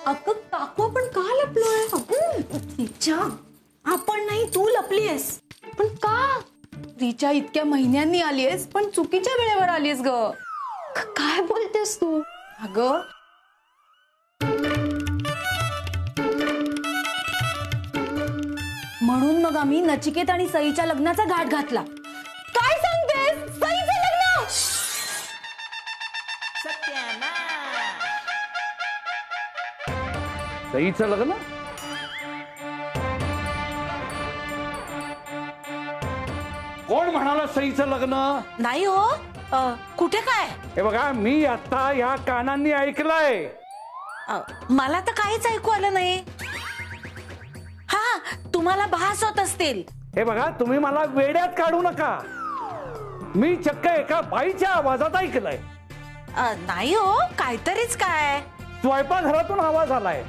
अगं काकू आपण का लपलोय? रिचा, आपण नाही, तू लपलीयस. पण का? रिचा इतक्या महिन्यांनी आलीयस पण चुकीच्या वेळेवर आलीयस ग. काय बोलतेस तू? अगं म्हणून मग आम्ही नचिकेत आणि सईच्या लग्नाचा घाट घातला. काय सांगतेस? सईचं लग्न? सईचं लग्न? कोण म्हणाला सईचं लग्न? नाही हो, कुठे काय? हे बघा, मी आता या कानांनी ऐकलंय. मला तर काहीच ऐकू आलं नाही. हा, तुम्हाला भास होत असतील. हे बघा, तुम्ही मला वेड्यात काढू नका. मी चक्क एका बाईच्या आवाजात ऐकलंय. नाही हो, काहीतरीच काय. स्वयंपाकघरातून आवाज आलाय,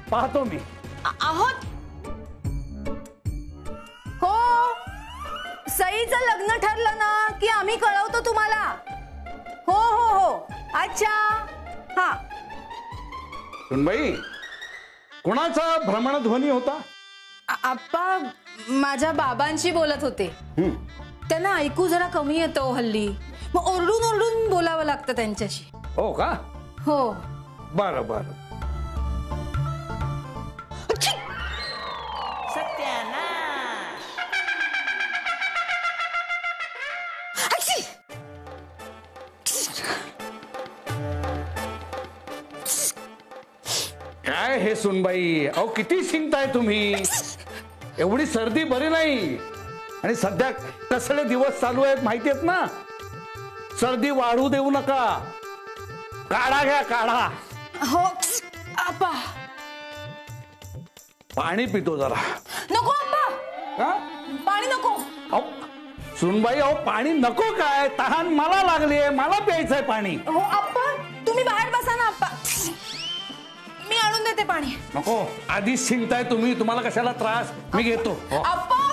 पाहतो मी. आहोत. हो, सईचं लग्न ठरलं ना की आम्ही कळवतो तुम्हाला. हो हो हो, अच्छा. हा सुनबाई, कोणाचा भ्रमणध्वनी होता? आप्पा माझ्या बाबांशी बोलत होते. त्यांना ऐकू जरा कमी येतो हल्ली, मग ओरडून ओरडून बोलावं लागतं त्यांच्याशी. हो का? हो. बरं बरं. काय हे सुनबाई, अहो किती शिंकताय तुम्ही. एवढी सर्दी बरी नाही. आणि सध्या कसले दिवस चालू आहेत माहिती आहेत ना. सर्दी वाढू देऊ नका. काढा घ्या, काढा. हो आप्पा. पाणी पितो जरा. नको आप्पा. का? पाणी नको. अहो सुनबाई, अहो पाणी नको काय? तहान मला लागली, मला प्यायचंय पाणी. हो आप्पा, तुम्ही बाहेर बसा ना आप्पा, मी आणून देते पाणी. नको, आधीच शिंकताय तुम्ही, तुम्हाला कशाला त्रास. मी घेतो. आप्पा.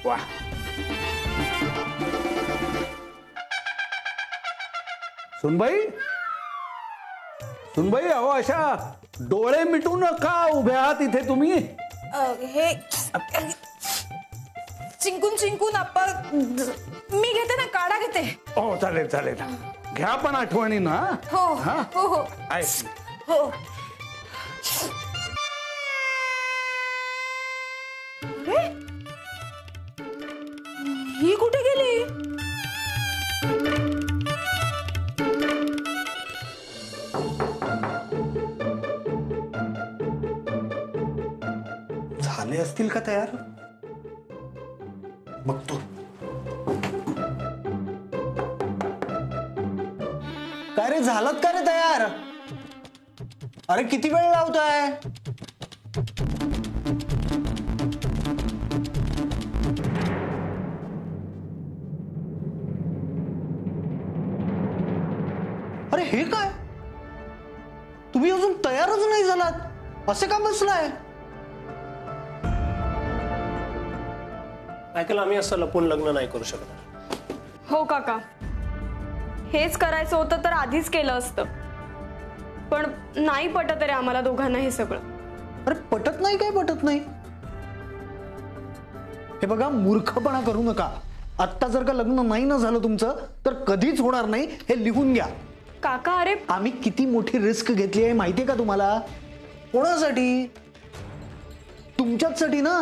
वा, सुनबाई, सुनबाई, अहो अशा डोळे मिटून का उभ्या आहात इथे तुम्ही? हे चिंकून चिंकून आप्पा, मी घेते ना, काढा घेते. हो चालेल चालेल, घ्या पण आठवणी ना. हो हो हो हो. ही कुठे गेली? झाले असतील का तयार? बघतो. काय रे, झालात का रे तयार? अरे किती वेळ लावताय? अरे हे काय, तुम्ही अजून तयारच नाही झालात, असे का बसलाय? ऐकलं, आम्ही असं लपून लग्न नाही करू शकत. हो काका, हेच करायचं होतं तर आधीच केलं असतं, पण नाही पटत रे आम्हाला दोघांना हे सगळं. अरे पटत नाही काय? पटत नाही? हे बघा, मूर्खपणा करू नका. आत्ता जर का लग्न नाही ना झालं तुमचं तर कधीच होणार नाही, हे लिहून घ्या. काका अरे, आम्ही किती मोठी रिस्क घेतली आहे माहितीये का तुम्हाला? कोणासाठी? तुमच्याचसाठी ना.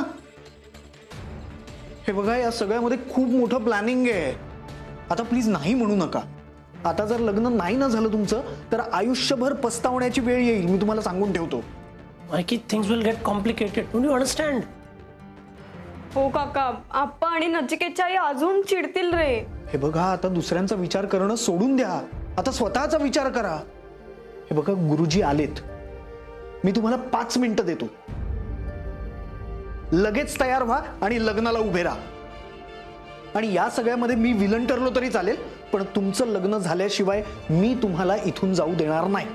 हे बघा, या सगळ्यामध्ये खूप मोठं प्लॅनिंग आहे. आता प्लीज नाही म्हणू नका. आता जर लग्न नाही ना झालं तुमचं तर आयुष्यभर पस्तावण्याची वेळ येईल, मी तुम्हाला सांगून ठेवतो. Mikey, things will get complicated. Don't you understand? हो काका, आप्पा आणि नचिकेतच्या आई अजून चिडतील रे. हे बघा, आता दुसऱ्यांचा विचार करणं सोडून द्या, आता स्वतःचा विचार करा. हे बघा, गुरुजी आलेत, मी तुम्हाला 5 मिनिटं देतो. लगेच तयार व्हा आणि लग्नाला उभे राहा. आणि या सगळ्यामध्ये मी विलन ठरलो तरी चालेल, पण तुमचं लग्न झाल्याशिवाय मी तुम्हाला इथून जाऊ देणार नाही.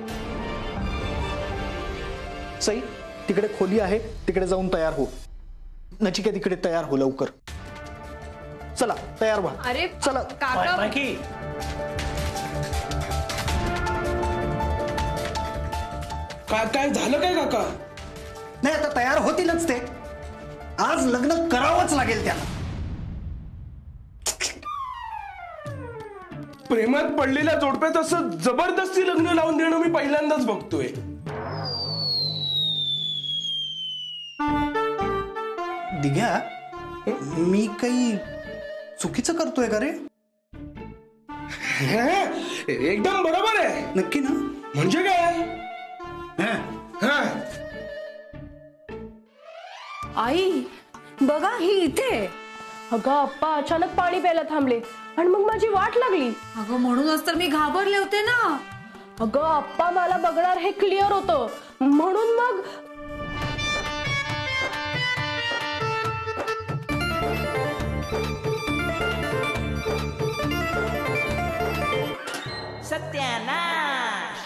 सई, तिकडे खोली आहे, तिकडे जाऊन तयार हो. नचिकेत तिकडे तयार हो लवकर. चला तयार व्हा. अरे चला. काका मायकी, काय झालं काय काका? नाही, आता तयार होतीलच ते. आज लग्न करावंच लागेल त्याला. प्रेमात पडलेल्या जोडप्यात असं जबरदस्ती लग्न लावून देणं मी पहिल्यांदाच बघतोय. दिघ्या, मी काही चुकीचं करतोय का रे? एकदम बरोबर आहे. नक्की ना? म्हणजे काय? हा. आई बघा ही इथे. अगं आप्पा अचानक पाणी प्यायला थांबले आणि मग माझी वाट लागली. अगं म्हणूनच तर मी घाबरले होते ना. अगं आप्पा मला बघणार हे क्लिअर होतं, म्हणून मग सत्यानाश.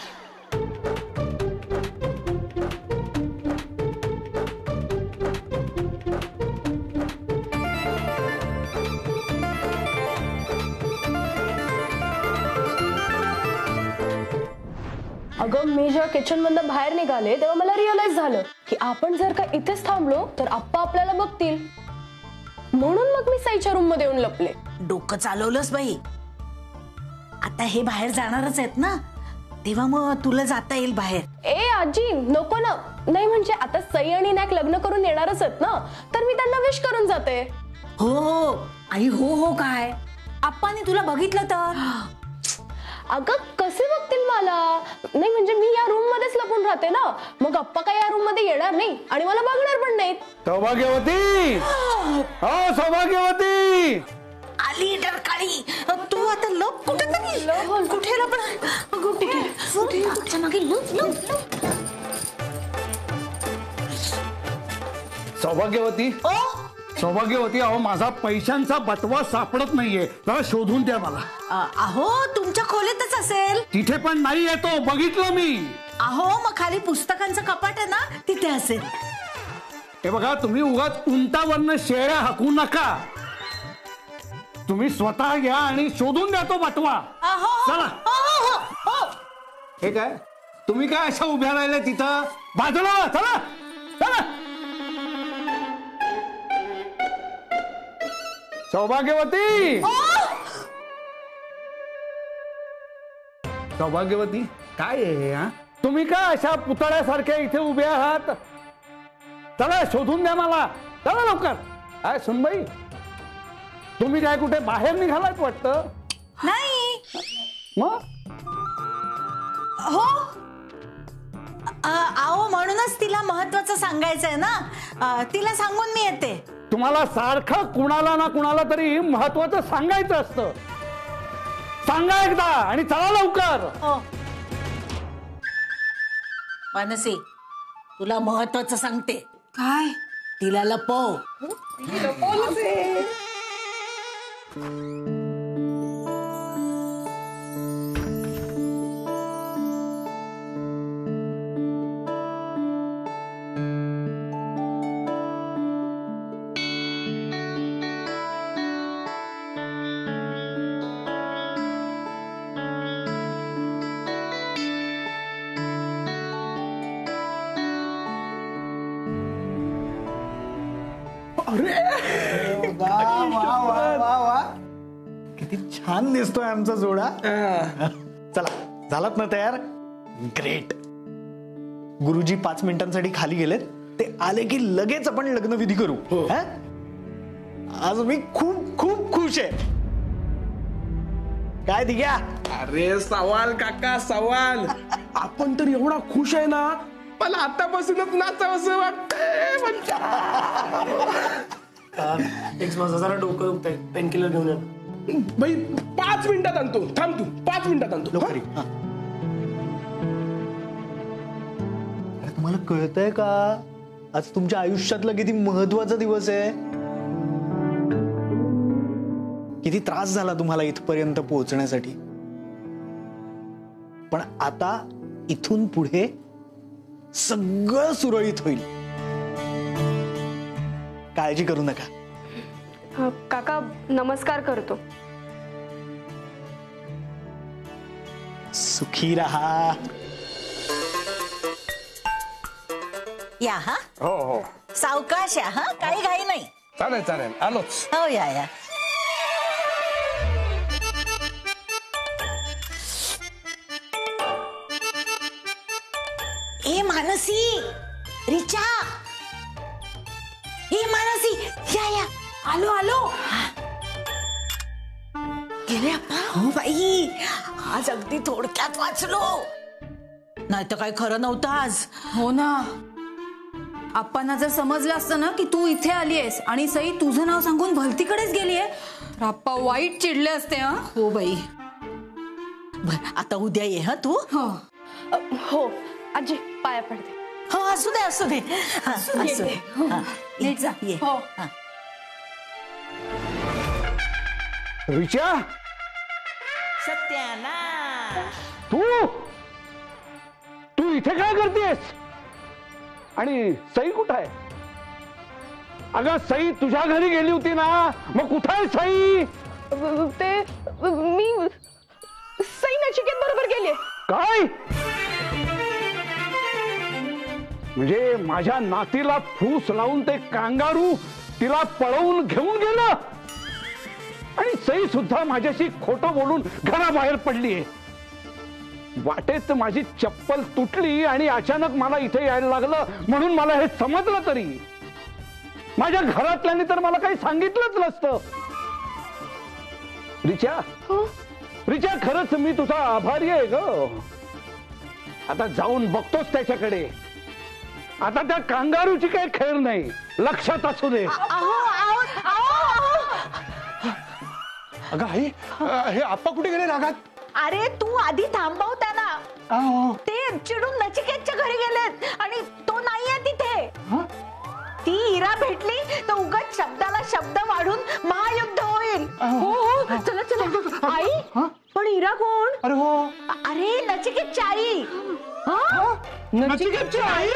अगं मी जेव्हा किचन मधनं बाहेर निघाले तेव्हा मला रिअलाइज झालं की आपण जर का इथेच थांबलो तर आप्पा आपल्याला बघतील. म्हणून मग मी साईच्या रूम मध्ये येऊन लपले. डोकं चालवलंस बाई. आता हे बाहेर जाणारच आहेत ना, तेव्हा मग तुला जाता येईल बाहेर. ए आजी नको ना. नाही म्हणजे आता सई आणि नाक लग्न करून येणारच आहेत ना, तर मी त्यांना विश करून जाते. हो हो आई, हो हो. काय आप्पांनी तुला बघितलं तर? अगं कसे बघतील मला? नाही म्हणजे मी या रूम मध्येच लपून राहते ना, मग आप्पा काय या रूम मध्ये येणार नाही आणि मला बघणार पण नाहीत. सौभाग्यवती, हो सौभाग्यवती. आली डरकाळी. तू आता लप कुठेतरी. कुठे लपणार? कुठे तुझ्या मागे लप. सौभाग्यवती, सौभाग्यवती, अहो माझा पैशांचा बटवा सापडत नाहीये, जरा शोधून द्या मला. अहो तुमच्या खोलीतच असेल. तिथे पण नाही येतो, बघितलं मी. अहो मग खाली पुस्तकांचं कपाट आहे ना, तिथे असेल. हे बघा, तुम्ही उगाच उंटावरनं शेळ्या हाकू नका. तुम्ही स्वतः घ्या आणि शोधून द्या तो बटवा. चला. हे काय, तुम्ही काय अशा उभ्या राहिल्या तिथं? बाजूला व्हा, चला चला. सौभाग्यवती, सौभाग्यवती, काय आहे हा? तुम्ही काय अशा पुतळ्यासारख्या इथे उभे आहात? चला शोधून द्या मला, चला लवकर. काय सुनबाई, तुम्ही काय कुठे बाहेर निघालात वाटतं? नाही. मग हो. अहो म्हणूनच तिला महत्वाचं सांगायचंय ना, तिला सांगून मी येते. तुम्हाला सारखं कुणाला ना कुणाला तरी महत्वाचं सांगायचं असतं. सांगा एकदा आणि चला लवकर. मानसी, तुला महत्वाचं सांगते. काय? तिला लपव. वा वा वा वा वा, किती छान दिसतोय आमचा जोडा. चला, झालात ना तयार? ग्रेट. गुरुजी 5 मिनिटांसाठी खाली गेलेत, ते आले की लगेच आपण लग्नविधी करू. आज मी खूप खूप खुश आहे. काय दिघ्या? अरे सवाल काका सवाल. आपण तर एवढा खुश आहे ना, मला आतापासूनच नाचावंसं वाटतंय. माझं जरा डोकं दुखतंय, पेनकिलर घेऊन ये. बाई 5 मिनिटात आणतो. थांब तू, 5 मिनिटात आणतो. लवकर ये. अरे तुम्हाला कळतंय का? आज तुमच्या आयुष्यातला किती महत्वाचा दिवस आहे. किती त्रास झाला तुम्हाला इथपर्यंत पोहोचण्यासाठी. पण आता इथून पुढे सगळं सुरळीत होईल. काळजी करू नका. काका नमस्कार करतो. सुखी रहा. या हा हो हो सावकाश या हा, काही घाई नाही. चालेल चालेल आलोच. हो या. ए मानसी, रिचा, ए मानसी, या आलो आलो. गेले अप्पा. हो बाई, आज अगदी थोडक्यात वाचलो. नाही तर काय खरं नव्हतं आज. हो ना, आप्पांना जर समजलं असतं ना की तू इथे आलीयस आणि सई तुझं नाव सांगून भलतीकडेच गेलीये, तर आप्पा वाईट चिडले असते. हा हो बाई. बर आता उद्या ये हा तू. हो आजी पाया पडते. हो असू दे असू दे. हा, असू दे. हा, नीट जा. ये. हो. हा. रिचा, सत्यानाश. तू इथे काय करतेस? आणि सई कुठं आहे? अगं सई तुझ्या घरी गेली होती ना, मग कुठं आहे सई? ते मी सई नचिकेत बरोबर गेले. काय म्हणजे माझ्या नातीला फूस लावून ते कांगारू तिला पळवून घेऊन गेलं आणि सई सुद्धा माझ्याशी खोटं बोलून घराबाहेर पडलीये. वाटेत माझी चप्पल तुटली आणि अचानक मला इथे यायला लागलं म्हणून मला हे समजलं. तरी माझ्या घरातल्यांनी तर मला काही सांगितलंच नसतं. रिचा खरंच मी तुझा आभारी आहे ग. आता जाऊन बघतोच त्याच्याकडे. आता त्या कांगारूची काही खैर नाही, लक्षात असू दे. अगं आई, हे आप्पा कुठे गेले रागात? अरे तू आधी थांबव त्यांना. ते चिडून नचिकेतच्या घरी गेलेत आणि तो नाहीये तिथे. ती हिरा भेटली तर उगाच शब्दाला शब्द वाढून महायुद्ध होईल. हो चला चला. आई पण हिरा कोण? अरे हो, अरे नचिकेतची आई. नचिकेतची आई.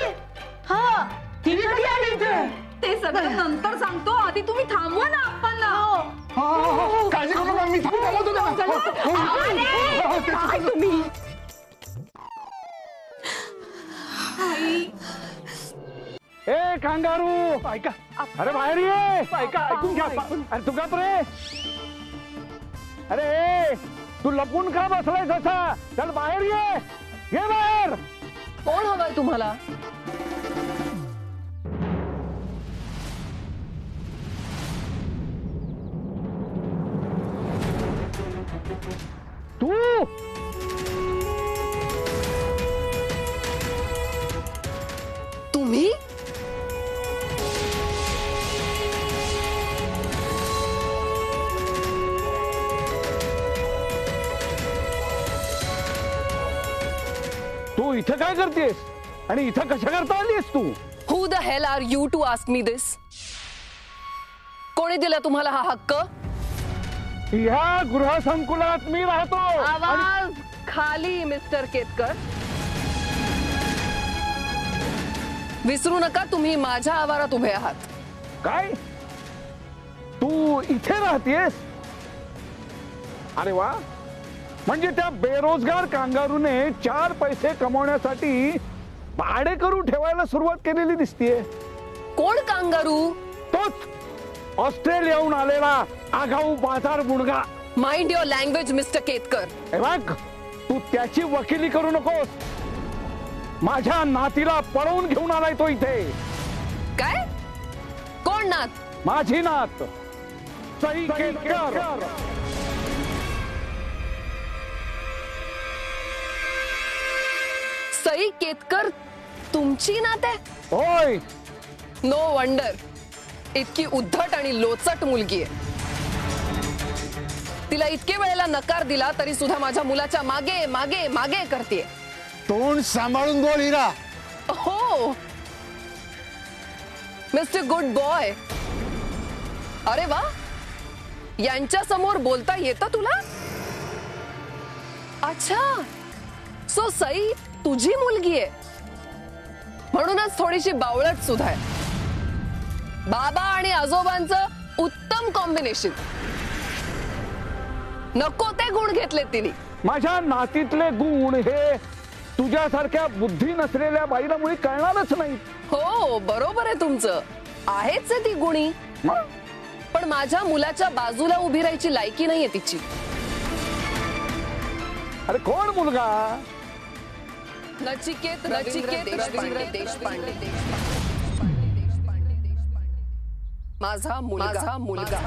हा ती कधी आली इथे? ते सगळं नंतर सांगतो, आधी तुम्ही थांबवा ना आप्पांना. काळजी करू नका, मी तुम्ही ए कांगारू, ऐका. अरे बाहेर ये. ऐका, ऐकून घ्या. अरे तू का रे? अरे तू लपून का बसलाय तसा? चल बाहेर ये. ये बाहेर. कोण हवंय तुम्हाला? तू तुम्ही तू इथं काय करतेस आणि इथं कशा करता आलीस तू? Who the hell are you to ask me this? कोणी दिला तुम्हाला हा हक्क? ह्या गृहसंकुलात मी राहतो. आवाज खाली मिस्टर केतकर. विसरू नका तुम्ही माझ्या आवारात उभे आहात. काय तू इथे राहतेस? अरे वा, म्हणजे त्या बेरोजगार कांगारूने 4 पैसे कमवण्यासाठी भाडे करून ठेवायला सुरुवात केलेली दिसतीये. कोण कांगारू? तोच ऑस्ट्रेलियाहून आलेला आगाऊ बाजार मुलगा. Mind your language mister Ketkar. हे बघ, तू त्याची वकिली करू नकोस. माझ्या नातीला पळवून घेऊन आलाय तो इथे. काय? कोण नात? माझी नात सई केतकर. सई केतकर तुमची नात आहे? होय. नो वंडर, इतकी उद्धट आणि लोचट मुलगी आहे. तिला इतके वेळेला नकार दिला तरी सुद्धा माझ्या मुलाच्या मागे मागे मागे करते. तोंड सांभाळून बोल हिरा. हो, मिस्टर गुड बॉय. अरे वा, यांच्या समोर बोलता येतं तुला? अच्छा, सो सई तुझी मुलगी आहे, म्हणूनच थोडीशी बावळट सुद्धा आहे. बाबा आणि आजोबांचं उत्तम कॉम्बिनेशन. नको ते गुण घेतले तिने. माझ्या नातीतले गुण हे तुझ्यासारख्या बुद्धी नसलेल्या बाईला मुळी कळणारच नाही. हो, बरोबर आहे तुमचं. आहेच आहे ती गुणी, पण माझ्या मुलाच्या बाजूला उभी राहायची लायकी नाहीये तिची. अरे कोण मुलगा? नचिकेत देशपांडे. माझा मुलगा.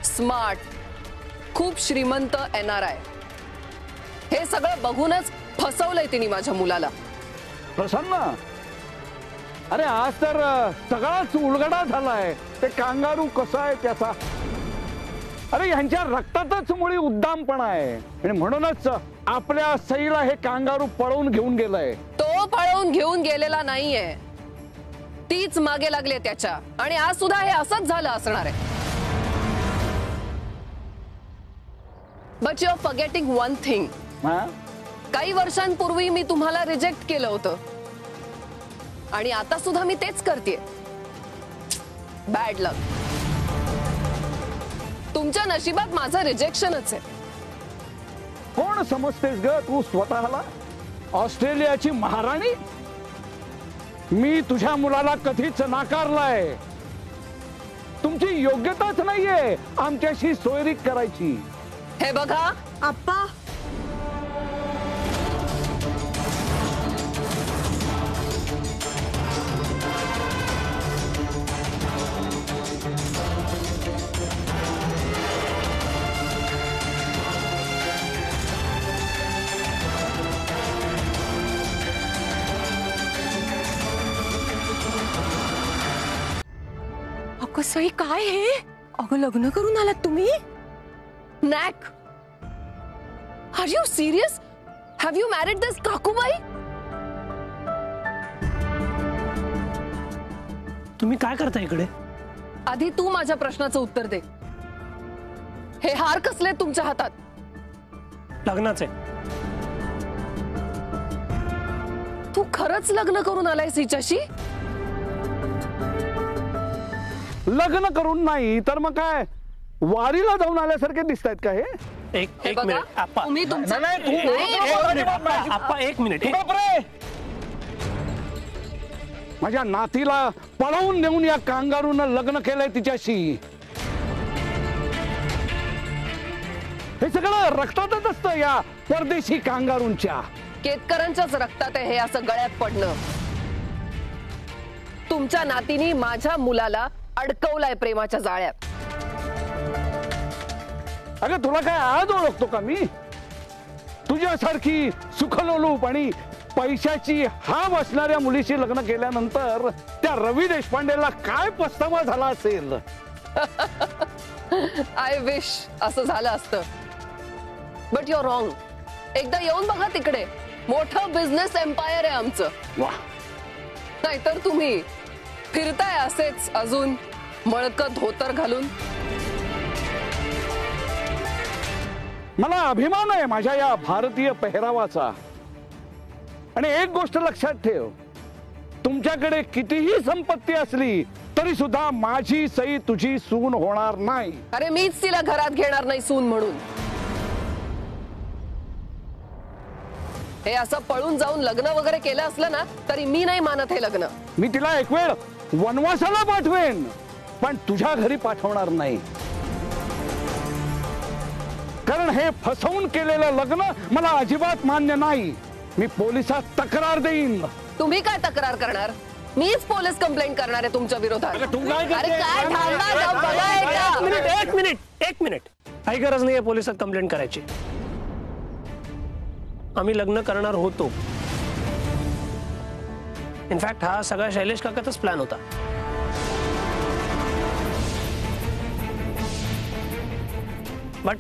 स्मार्ट, खूप श्रीमंत NRI. हे सगळं बघूनच फसवलंय तिने माझ्या मुलाला. प्रसन्न, अरे आज तर सगळाच उलगडा झालाय. ते कांगारू कसं आहे त्याचा. अरे यांच्या रक्तातच मुळी उद्दामपणा आहे आणि म्हणूनच आपल्या सईला हे कांगारू पळवून घेऊन गेलंय. तो पळवून घेऊन गेलेला नाहीये, तीच मागे लागले त्याच्या. आणि आज सुद्धा हे असंच झालं असणार आहे. But you are forgetting one thing. काही वर्षांपूर्वी मी तुम्हाला रिजेक्ट केलं होतं आणि आता सुद्धा मी तेच करतेय. बॅड लक. तुमच्या नशिबात माझं रिजेक्शनच आहे. कोण समजतेस ग तू स्वतःला? ऑस्ट्रेलियाची महाराणी? मी तुझ्या मुलाला कधीच नाकारलाय. तुमची योग्यताच नाहीये आमच्याशी सोयरीक करायची. हे बघा आप्पा, अगं सई, काय हे? अगं लग्न करून आलात तुम्ही? नॅक. Are you serious? Have you married this काकूबाई? तुम्ही काय करता इकडे? आधी तू माझ्या प्रश्नाचं उत्तर दे. हे हार कसले तुमच्या हातात? लग्नाचे. तू खरंच लग्न करून आलायस हिच्याशी? लग्न करून नाही तर मग काय वारीला जाऊन आल्यासारखे दिसतायत का हे? एक मिनिट आप्पा. तुम्ही तुमचं आप्पा एक मिनिट. माझ्या नातीला पळवून नेऊन या कांगारूनं लग्न केलंय तिच्याशी. हे सगळं रक्तातच असतं या परदेशी कांगारूंच्या. केतकरांच्याच रक्तात आहे हे असं गळ्यात पडणं. तुमच्या नातीने माझ्या मुलाला अडकवलाय प्रेमाच्या जाळ्यात. अगं तुला काय आज ओळखतो का मी? तुझ्यासारखी सुखलोलूप आणि पैशाची हाव असणाऱ्या मुलीशी लग्न केल्यानंतर त्या रवी देशपांडेला काय पस्तावा झाला असेल. आय विश असं झालं असतं. But your wrong. एकदा येऊन बघा तिकडे. मोठं बिझनेस एम्पायर आहे आमचं. नाहीतर तुम्ही फिरताय असेच अजून मळकं धोतर घालून. मला अभिमान आहे माझ्या या भारतीय पेहरावाचा. आणि एक गोष्ट लक्षात ठेव, तुमच्याकडे कितीही संपत्ती असली तरी सुद्धा माझी सई तुझी सून होणार नाही. अरे मीच तिला घरात घेणार नाही सून म्हणून. हे असं पळून जाऊन लग्न वगैरे केलं असलं ना तरी मी नाही मानत हे लग्न. मी तिला एक वेळ वनवासाला पाठवेन पण तुझ्या घरी पाठवणार नाही. कारण हे फसवून केलेलं लग्न मला अजिबात मान्य नाही. मी पोलिसात तक्रार देईन. तुम्ही काय तक्रार करणार? मीच पोलीस कंप्लेंट करणार आहे तुमच्या विरोधात. अरे काय थांबा, जाऊ बघा एकदा. एक मिनिट. काही गरज नाहीये पोलिसात कंप्लेंट करायची. आम्ही लग्न करणार होतो. इनफॅक्ट हा सगळा शैलेश काकाचाच प्लॅन होता. But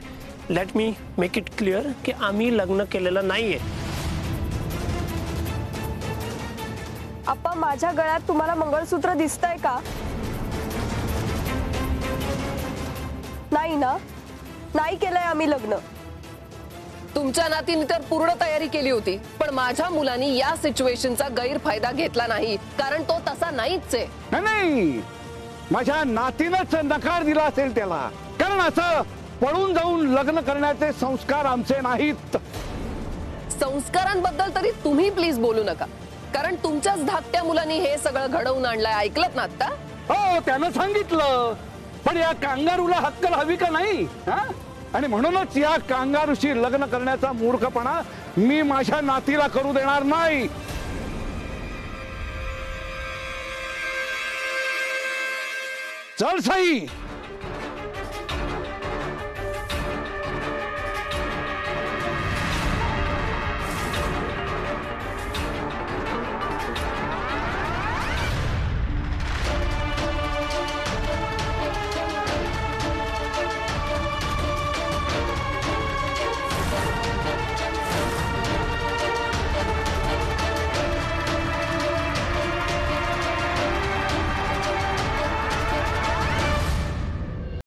let me make it clear की आम्ही लग्न केलेलं नाहीये. माझ्या गळ्यात तुम्हाला मंगळसूत्र दिसतंय का? नाही ना, नाही केलंय आम्ही लग्न. तुमच्या नातीने तर पूर्ण तयारी केली होती, पण माझ्या मुलांनी या सिच्युएशनचा गैरफायदा घेतला नाही, कारण तो तसा नाहीच आहे. नाही, माझ्या नातीनच नकार दिला असेल त्याला, कारण असं पळून जाऊन लग्न करण्याचे संस्कार आमचे नाहीत. संस्कारांबद्दल तरी तुम्ही प्लीज बोलू नका, कारण तुमच्याच धाकट्या मुलांनी हे सगळं घडवून आणलंय. ऐकलत ना आता? हो, त्यानं सांगितलं, पण या कांगारूला अक्कल हवी का नाही? आणि म्हणूनच या कांगारूशी लग्न करण्याचा मूर्खपणा मी माझ्या नातीला करू देणार नाही. चल साई,